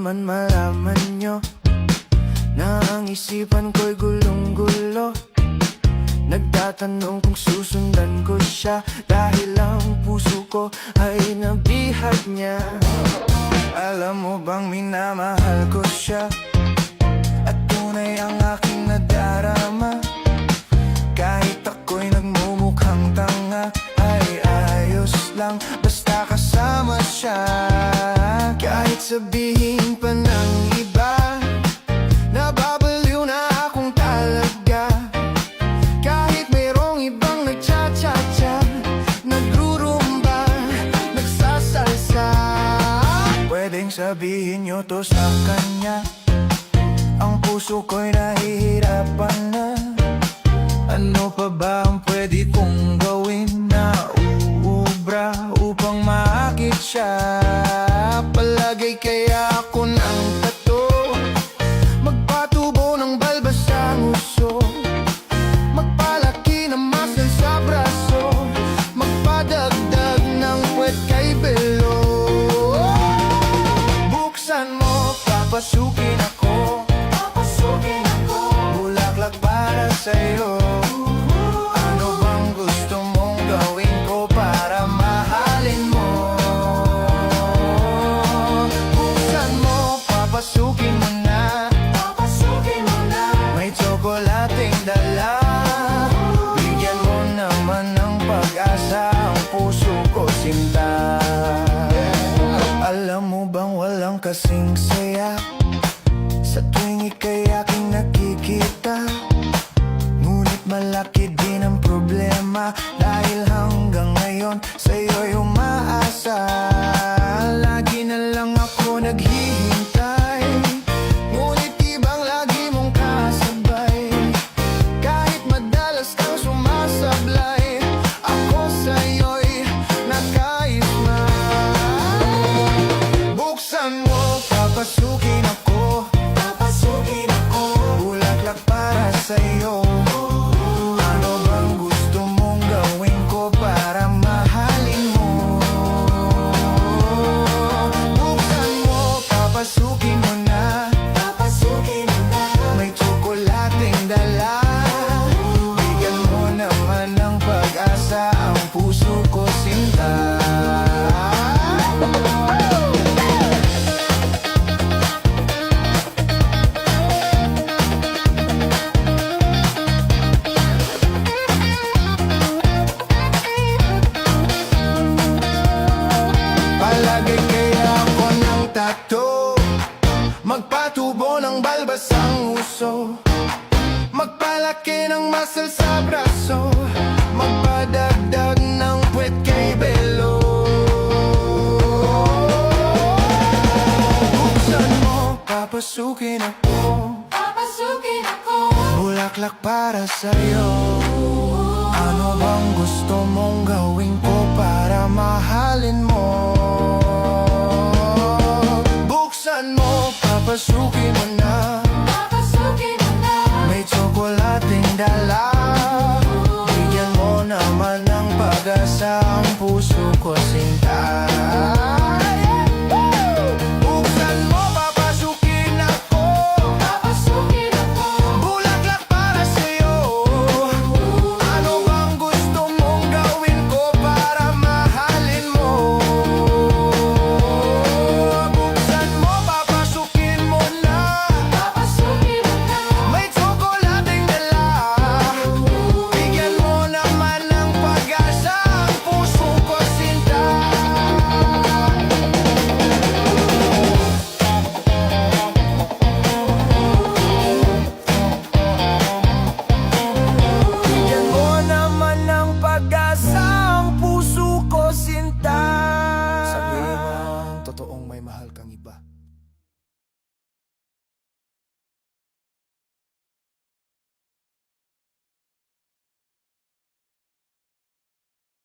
naman malaman nyo na ang isipan ko'y gulong-gulo. Nagtatanong kung susundan ko siya dahil ang puso ko ay nabihag niya. Alam mo bang minamahal ko siya at tunay ang aking nadarama. Kahit ako'y nagmumukhang tanga ay ayos lang basta kasama siya. Kahit sabihin pa ng iba nababaliw na akong talaga. Kahit mayroong ibang nagcha-cha-cha, nagrurumba, nagsasalsa, pwedeng sabihin nyo to sa kanya. Ang puso ko'y nahihirapan na. Ano pa ba ang pwede kong gawin na uubra upang maakit siya? Palagay kaya ako ng tato, magpatubo ng balbas sa nguso, magpalaki ng muscle sa braso, magpadagdag ng puwet kay belo. Buksan mo, papasukin ako, bulaklak para sa'yo. Ano bang gusto mong gawin ko para mahalin mo? Buksan mo, papasukin mo na, may tsokolating dala. Bigyan mo naman ng pag-asa ang puso ko, sinta. Alam mo bang walang kasing saya sa tuwing ika'y aking nakikita? Ngunit malaki din ang problema dahil hanggang ngayon sa'yo'y umaasa. Lagi na lang ako naghihintay, ngunit ibang lagi mong kasabay. Kahit madalas kang sumasablay, ako sa'yo'y nakaisma. Buksan mo, papasukin ako, bulaklak para sa'yo. Ano bang gusto mong gawin ko para mahalin mo? Buksan mo, papasukin mo na, may tsokolating dala. Bigyan mo naman ng pag-asa ang puso ko, sinta. Palagay kaya ako ng tato, magpatubo ng balbas ang uso, magpalaki ng muscle sa braso, magpadagdag ng puwet kay belo. Buksan mo, papasukin ako, bulaklak para sa'yo. Ano bang gusto mong gawin ko para mahalin mo? Buksan mo, papasukin